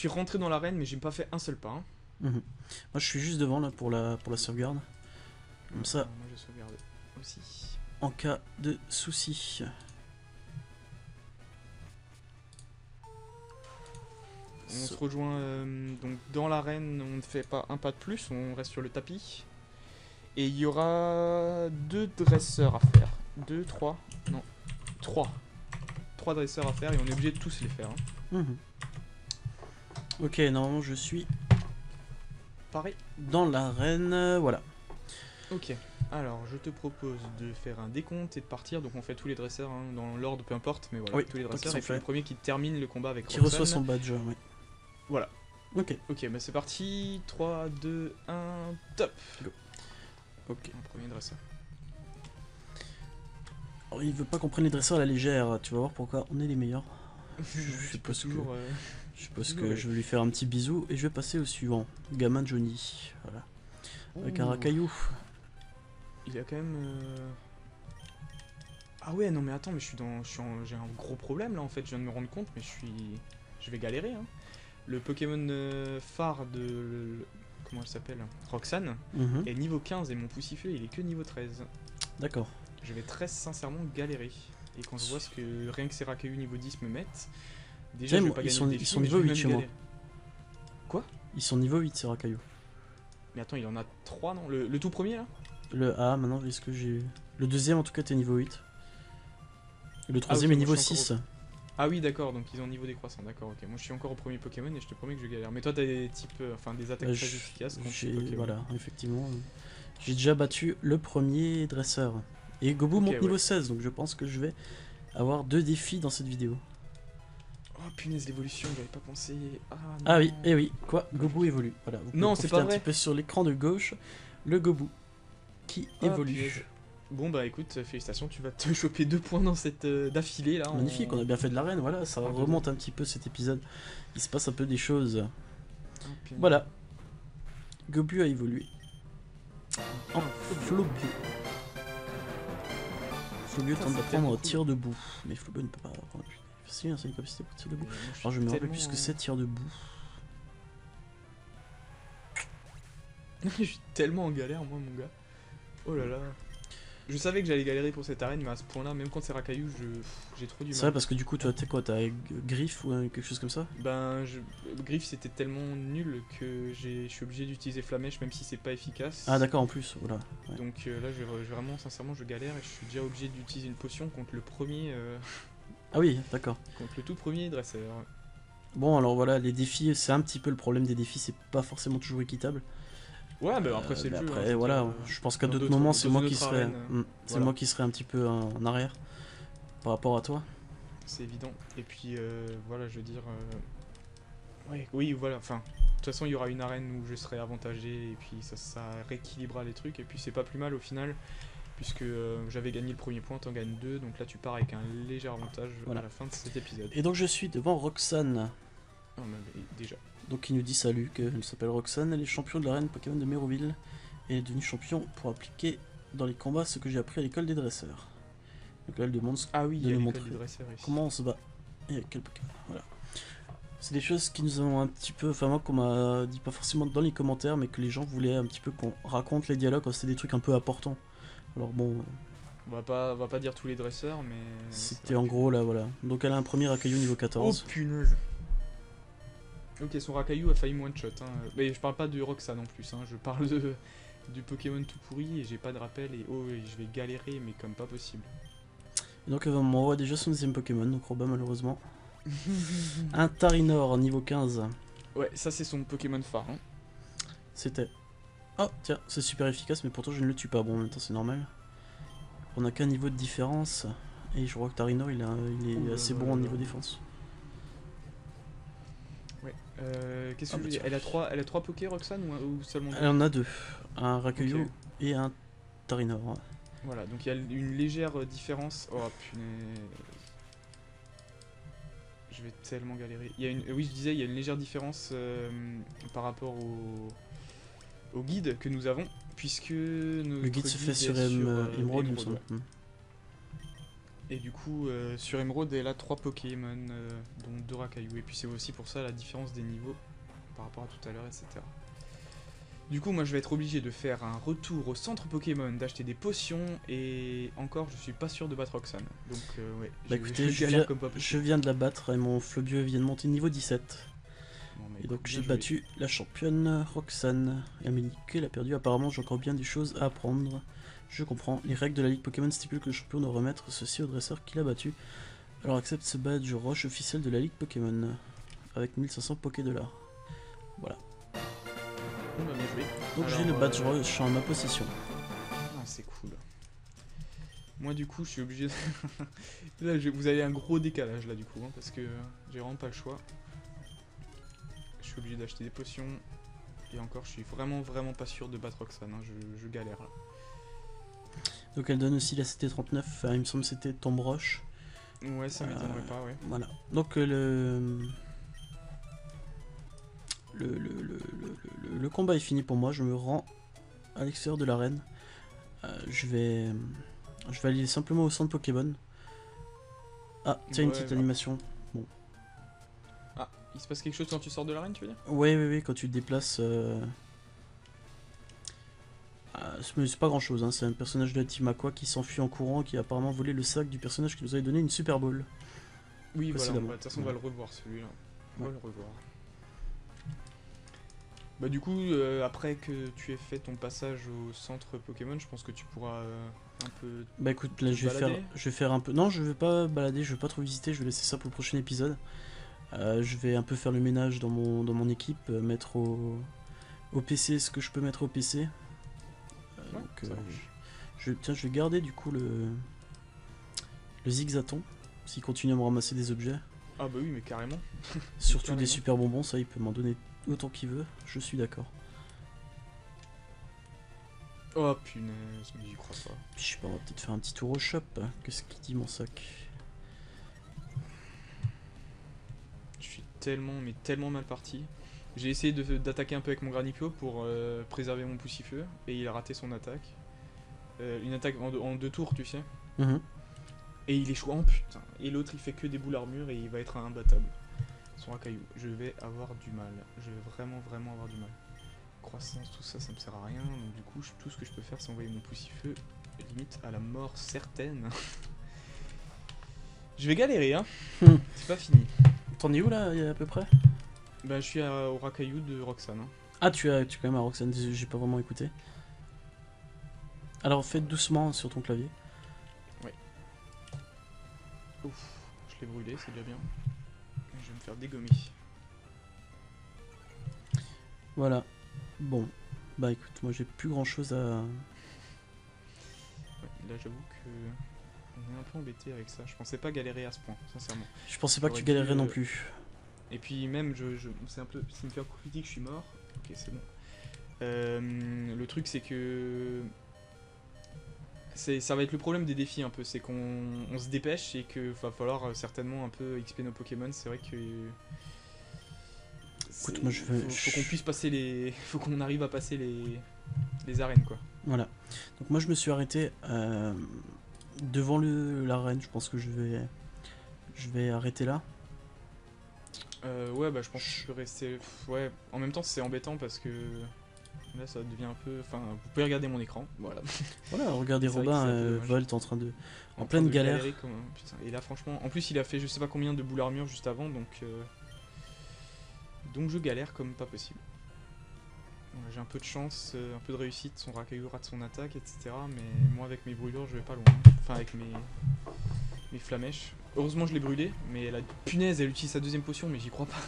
rentré dans l'arène, mais j'ai pas fait un seul pas. Hein. Moi, je suis juste devant là pour la sauvegarde. Comme ça. Moi, je sauvegarde aussi. En cas de souci. On se rejoint donc dans l'arène. On ne fait pas un pas de plus. On reste sur le tapis. Et il y aura 2 dresseurs à faire. 2, 3. Non, 3. 3 dresseurs à faire et on est obligé de tous les faire. Hein. Ok, normalement je suis Pareil. dans l'arène, voilà. Ok, alors je te propose de faire un décompte et de partir. Donc on fait tous les dresseurs hein, dans l'ordre, peu importe, mais voilà, Oui, tous les donc dresseurs. ils Et sont puis le faits. premier qui termine le combat avec Qui Roxane. reçoit son badge, oui. Voilà. Ok. Ok, bah c'est parti. 3, 2, 1, top. Go. Ok. Un premier dresseur. Alors, il veut pas qu'on prenne les dresseurs à la légère, tu vas voir pourquoi on est les meilleurs. Je suppose toujours. Je suppose toujours, que je vais lui faire un petit bisou et je vais passer au suivant. Gamin Johnny, voilà. Avec un racaillou. Il a quand même. Ah ouais, non mais attends, mais j'ai un gros problème là en fait. Je viens de me rendre compte, mais je vais galérer. Hein. Le Pokémon phare de. Comment elle s'appelle? Roxane est niveau 15 et mon Poussifeu il est que niveau 13. D'accord. Je vais très sincèrement galérer. Et quand je vois ce que rien que ces Rakayu niveau 10 me mettent, déjà je vais pas gagner le défi, ils sont mais je niveau vais 8 même chez moi. galérer. Quoi? Ils sont niveau 8 ces racailloux. Mais attends, il en a 3 non? Le tout premier là? Maintenant est-ce que j'ai... Le deuxième en tout cas t'es niveau 8. Et le troisième ok, est moi, niveau je suis 6. Ah oui d'accord, donc ils ont niveau décroissant, d'accord, ok. Moi je suis encore au premier Pokémon et je te promets que je galère. Mais toi t'as des types, enfin des attaques très efficaces contre les Pokémon. Voilà, effectivement. J'ai déjà battu le premier dresseur. Et Gobu monte niveau 16, donc je pense que je vais avoir 2 défis dans cette vidéo. Oh punaise, l'évolution, j'avais pas pensé. Ah oui, et oui, quoi, Gobu évolue. Voilà, vous pouvez non, c'est pas vrai. un petit peu sur l'écran de gauche, le Gobu qui évolue. Punaise. Bon bah écoute, félicitations, tu vas te choper 2 points dans cette d'affilée là. Magnifique, on a bien fait de l'arène, voilà, ça remonte un petit peu cet épisode. Il se passe un peu des choses. Voilà. Gobu a évolué. En Flobio. Flobio tente d'apprendre tir debout. Mais Flobio ne peut pas apprendre. C'est une capacité pour tir debout. Alors je me rappelle plus ce que c'est tir debout. Je suis tellement en galère moi mon gars. Oh là là. Je savais que j'allais galérer pour cette arène, mais à ce point là, même quand c'est Rakayu, j'ai trop du mal. C'est vrai parce que du coup toi t'es quoi? T'as Griffe ou quelque chose comme ça? Ben Griffe c'était tellement nul que je suis obligé d'utiliser Flamèche même si c'est pas efficace. Ah d'accord en plus, voilà. Ouais. Donc là vraiment sincèrement je galère et je suis déjà obligé d'utiliser une potion contre le premier... Ah oui, d'accord. Contre le tout premier dresseur. Bon alors voilà, les défis, c'est un petit peu le problème des défis, c'est pas forcément toujours équitable. Ouais, mais après c'est le jeu. Après, voilà, je pense qu'à d'autres moments, c'est moi qui serais, moi qui serais un petit peu en arrière par rapport à toi. C'est évident. Et puis voilà, je veux dire, ouais, oui, voilà. Enfin, de toute façon, il y aura une arène où je serai avantagé et puis ça rééquilibrera les trucs. Et puis c'est pas plus mal au final, puisque j'avais gagné le premier point, t'en gagnes 2, donc là tu pars avec un léger avantage à la fin de cet épisode. Et donc je suis devant Roxane. Oh, mais déjà. Donc il nous dit salut, qu'elle s'appelle Roxane, elle est champion de l'arène Pokémon de Méroville et est devenue champion pour appliquer dans les combats ce que j'ai appris à l'école des dresseurs. Donc là elle demande de nous montrer comment on se bat et avec quel Pokémon. Voilà. C'est des choses qui nous ont un petit peu, enfin moi qu'on m'a dit pas forcément dans les commentaires, mais que les gens voulaient un petit peu qu'on raconte les dialogues quand c'était des trucs un peu importants. Alors bon, On va pas dire tous les dresseurs, mais... C'était en gros là, voilà. Donc elle a un premier Rakayu niveau Oh 14. punaise. Ok, son Rakayu a failli me one-shot. Hein. Mais je parle pas de Roxanne en plus, hein. Je parle du Pokémon tout pourri et j'ai pas de rappel et oh, et je vais galérer, mais comme pas possible. Et donc elle va m'envoyer déjà son deuxième Pokémon, donc Roba malheureusement. Un Tarinor niveau 15. Ouais, ça c'est son Pokémon phare. Hein. C'était. Oh tiens, c'est super efficace, mais pourtant je ne le tue pas. Bon, en même temps c'est normal. On a qu'un niveau de différence. Et je crois que Tarinor il est assez bon en niveau défense. Ouais. Qu'est-ce que je veux dire, elle a trois Poké Roxanne ou seulement deux? Elle en a deux. Un Rakayu Ok. et un Tarinor. Ouais. Voilà, donc il y a une légère différence. Oh punaise. Je vais tellement galérer. Il y a oui, je disais, il y a une légère différence par rapport au guide que nous avons, puisque notre Le guide se fait est sur Emerald, il me semble. ouais. Et du coup, sur Emerald, elle a 3 Pokémon, dont 2 Rakayu. Et puis c'est aussi pour ça la différence des niveaux par rapport à tout à l'heure, etc. Du coup, moi je vais être obligé de faire un retour au centre Pokémon, d'acheter des potions, et encore, je suis pas sûr de battre Roxanne. Donc, ouais, Bah écoutez, je viens de la battre et mon Flobio vient de monter niveau 17. Bon, Et donc j'ai battu la championne Roxanne. Amélie, elle a perdu. Apparemment, j'ai encore bien des choses à apprendre. Je comprends. Les règles de la Ligue Pokémon stipulent que le champion doit remettre ceci au dresseur qui l'a battu. Alors accepte ce badge roche officiel de la Ligue Pokémon. Avec 1500 Pokédollars. Voilà. Bon, bah, bien joué. Donc j'ai le badge roche en ma possession. Ah, c'est cool. Moi du coup je suis obligé de... Là vous avez un gros décalage là du coup hein, parce que j'ai vraiment pas le choix. Je suis obligé d'acheter des potions. Et encore je suis vraiment pas sûr de battre Roxanne, hein. Je galère là. Donc elle donne aussi la CT39, enfin, il me semble que c'était Tombe Roche. Ouais, ça m'étonnerait pas, ouais. Voilà. Donc le combat est fini pour moi, je me rends à l'extérieur de l'arène. Je vais aller simplement au centre Pokémon. Ah, tiens, une petite animation. Bon. Ah, il se passe quelque chose quand tu sors de l'arène, tu veux dire? Oui, quand tu te déplaces... c'est pas grand chose, hein. C'est un personnage de la Team Aqua qui s'enfuit en courant, qui a apparemment volé le sac du personnage qui nous avait donné une Super Bowl. Oui, voilà, de toute façon on va le revoir celui-là. On va le revoir. Bah du coup, après que tu aies fait ton passage au centre Pokémon, je pense que tu pourras un peu... Bah écoute, là je vais faire un peu... Non, je vais pas balader, je vais pas trop visiter, je vais laisser ça pour le prochain épisode. Je vais un peu faire le ménage dans mon équipe, mettre au PC ce que je peux mettre au PC. Donc, je vais garder du coup le Zigzaton, s'il continue à me ramasser des objets. Ah bah oui, mais carrément. Surtout carrément. Des super bonbons, ça il peut m'en donner autant qu'il veut, je suis d'accord. Oh punaise, mais j'y crois pas. Je sais pas, on va peut-être faire un petit tour au shop. Qu'est-ce qu'il dit mon sac? Je suis tellement mal parti. J'ai essayé d'attaquer un peu avec mon Granipio pour préserver mon Poussifeu, et il a raté son attaque. Une attaque en 2 tours, tu sais. Et il échoue, oh putain. Et l'autre il fait que des boules armure et il va être imbattable. Son Rakayu. Je vais avoir du mal. Je vais vraiment avoir du mal. Croissance, tout ça, ça me sert à rien. Donc du coup, tout ce que je peux faire, c'est envoyer mon Poussifeu limite à la mort certaine. Je vais galérer, hein. C'est pas fini. T'en es où là, à peu près? Bah je suis au Rakayu de Roxanne. Hein. Ah tu es quand même à Roxanne, j'ai pas vraiment écouté. Alors fais doucement sur ton clavier. Ouais. Ouf, je l'ai brûlé, c'est déjà bien. Je vais me faire dégommer. Voilà. Bon. Bah écoute, moi j'ai plus grand chose à... Ouais, là j'avoue que... On est un peu embêté avec ça. Je pensais pas galérer à ce point, sincèrement. Je pensais pas que tu galérerais non plus. Et puis même, c'est un peu... Si me fait critique, je suis mort. Ok, c'est bon. Le truc c'est que... Ça va être le problème des défis un peu, c'est qu'on se dépêche et qu'il va falloir certainement un peu XP nos Pokémon. C'est vrai que... Écoute, moi faut qu'on puisse passer les... Faut qu'on arrive à passer les arènes quoi. Voilà. Donc moi je me suis arrêté devant l'arène, je pense que je vais arrêter là. Ouais bah je pense que je peux rester... Ouais, en même temps c'est embêtant parce que... Là, ça devient un peu... Enfin, vous pouvez regarder mon écran, voilà. Voilà, regardez C'est vrai Robin, que c'est un peu dommage. Volt en train de... En train pleine de galère. galérer comme un putain. Et là, franchement, en plus, il a fait je sais pas combien de boules armure juste avant, donc je galère comme pas possible. Voilà, j'ai un peu de chance, un peu de réussite, son Rakayu rate son attaque, etc. Mais moi, avec mes brûlures, je vais pas loin. Enfin, avec mes flamèches. Heureusement, je l'ai brûlé, mais la punaise, elle utilise sa deuxième potion, mais j'y crois pas.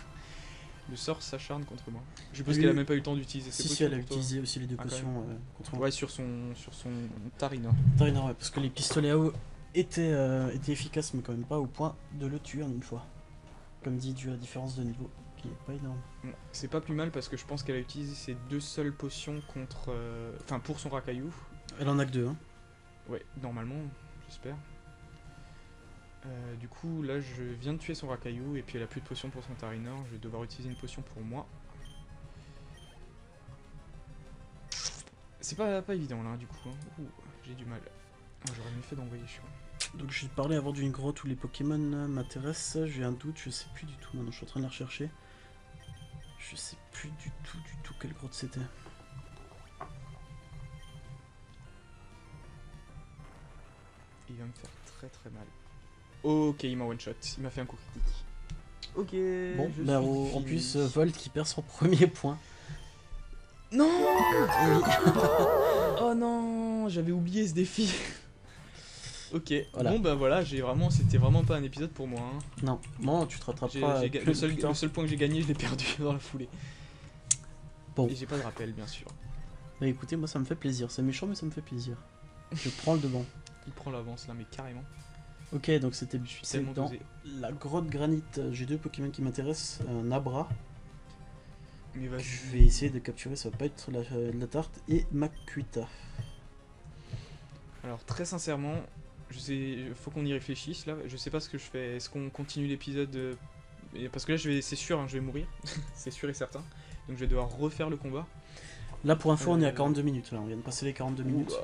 Le sort s'acharne contre moi. Je suppose qu'elle a même pas eu le temps d'utiliser ses Si, potions. elle a pour toi. utilisé aussi les deux Ah, quand potions contre moi. Ouais, sur son Tarina. Tarina, ouais, parce que les pistolets à eau étaient efficaces, mais quand même pas au point de le tuer en une fois. Comme dit, dû à la différence de niveau, qui est pas énorme. Bon, c'est pas plus mal parce que je pense qu'elle a utilisé ses 2 seules potions contre... Enfin, pour son Rakayu. Elle en a que deux, hein. Ouais, normalement, j'espère. Du coup, là, je viens de tuer son Rakayu et puis elle a plus de potions pour son Tarina. Je vais devoir utiliser une potion pour moi. C'est pas évident là, du coup. Hein. Ouh, j'ai du mal. Ah, j'aurais mieux fait d'envoyer chiant. Donc j'ai parlé avant d'une grotte où les Pokémon m'intéressent. J'ai un doute, je sais plus du tout. Maintenant, je suis en train de la rechercher. Je sais plus du tout quelle grotte c'était. Il va me faire très mal. Ok, il m'a one shot. Il m'a fait un coup critique. Ok. Bon, je bah suis en fini. plus, Volt qui perd son premier point. Non. Oui. Oh non, j'avais oublié ce défi. Ok. Voilà. Bon bah voilà, c'était vraiment pas un épisode pour moi. Hein. Non, bon, tu te rattraperas. plus Le tard. seul point que j'ai gagné, je l'ai perdu dans la foulée. Bon. Et j'ai pas de rappel, bien sûr. Bah écoutez, moi ça me fait plaisir. C'est méchant, mais ça me fait plaisir. Je prends le devant. Il prend l'avance là, mais carrément. Ok, donc c'était Je suis c'est tellement dans dosé. la grotte granit. J'ai deux Pokémon qui m'intéressent. Un Abra, Mais que vas-y. je vais essayer de capturer, ça va pas être la tarte. Et Makuita. Alors très sincèrement, faut qu'on y réfléchisse là. Je sais pas ce que je fais. Est-ce qu'on continue l'épisode parce que là c'est sûr, hein, je vais mourir, c'est sûr et certain. Donc je vais devoir refaire le combat. Là pour info, on est à 42 minutes. Là, on vient de passer les 42 minutes. Oula.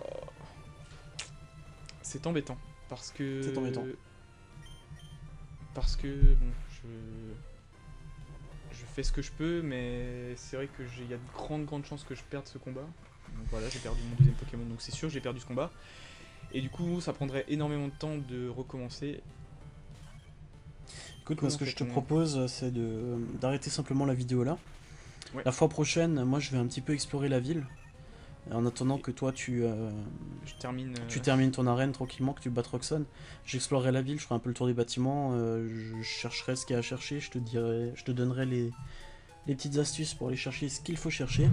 C'est embêtant parce que. C'est embêtant. Parce que bon, je fais ce que je peux, mais c'est vrai que il y a de grandes chances que je perde ce combat. Donc voilà, j'ai perdu mon deuxième Pokémon, donc c'est sûr j'ai perdu ce combat. Et du coup, ça prendrait énormément de temps de recommencer. Écoute, moi Comment ce que je te fait-on propose, c'est d'arrêter simplement la vidéo là. Ouais. La fois prochaine, moi je vais un petit peu explorer la ville. En attendant que toi tu termines ton arène tranquillement, que tu battes Roxanne, j'explorerai la ville, je ferai un peu le tour des bâtiments, je chercherai ce qu'il y a à chercher, je te donnerai les petites astuces pour aller chercher ce qu'il faut chercher.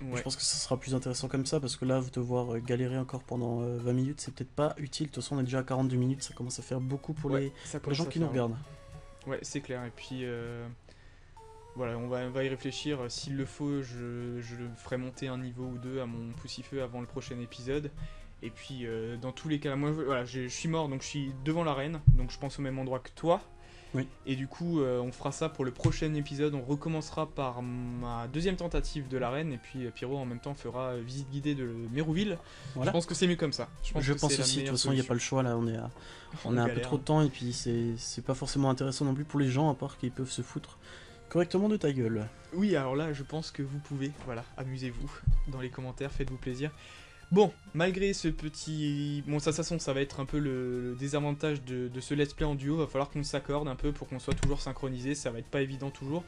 Ouais. Je pense que ça sera plus intéressant comme ça, parce que là, devoir galérer encore pendant 20 minutes, c'est peut-être pas utile. De toute façon, on est déjà à 42 minutes, ça commence à faire beaucoup pour Ouais, les ça commence gens à qui nous faire regardent. Ouais, c'est clair. Et puis voilà, on va y réfléchir. S'il le faut, je ferai monter un niveau ou deux à mon poussifeu avant le prochain épisode. Et puis dans tous les cas, moi voilà, je suis mort, donc je suis devant l'arène, donc je pense au même endroit que toi. Oui. Et du coup, on fera ça pour le prochain épisode. On recommencera par ma deuxième tentative de l'arène. Et puis Pierrot en même temps fera visite guidée de Mérouville. Voilà. Je pense que c'est mieux comme ça. Je que pense c'est la aussi, de toute meilleure façon, il n'y a pas solution. le choix là, on a un peu galère. trop de temps, et puis c'est pas forcément intéressant non plus pour les gens, à part qu'ils peuvent se foutre correctement de ta gueule. Oui, alors là, je pense que vous pouvez. Voilà, amusez-vous dans les commentaires, faites-vous plaisir. Bon, malgré ce petit... Bon, ça, de toute façon, ça va être un peu le désavantage de ce let's play en duo. Va falloir qu'on s'accorde un peu pour qu'on soit toujours synchronisé. Ça va être pas évident toujours.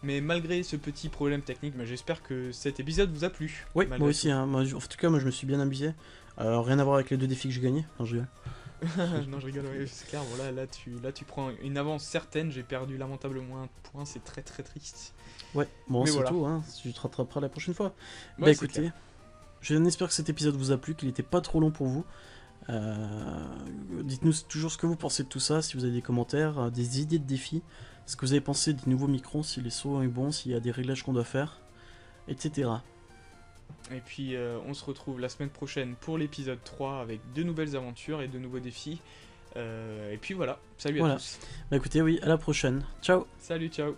Mais malgré ce petit problème technique, bah, j'espère que cet épisode vous a plu. Oui, malgré moi aussi, hein, en tout cas, moi je me suis bien amusé. Rien à voir avec les deux défis que j'ai gagnés. Non, je rigole. Non, je rigole, ouais, c'est clair. Bon, là, tu prends une avance certaine. J'ai perdu lamentablement un point. C'est très triste. Ouais, bon, Mais c'est voilà. tout, hein. Tu te rattraperas la prochaine fois. Ouais, Bah c'est écoutez, clair. j'espère que cet épisode vous a plu, qu'il était pas trop long pour vous. Dites-nous toujours ce que vous pensez de tout ça, si vous avez des commentaires, des idées de défis, ce que vous avez pensé des nouveaux micros, si les sauts est bon, s'il y a des réglages qu'on doit faire, etc. Et puis, on se retrouve la semaine prochaine pour l'épisode 3 avec de nouvelles aventures et de nouveaux défis. Et puis voilà, salut à Voilà. tous. Bah écoutez, oui, à la prochaine. Ciao. Salut, ciao.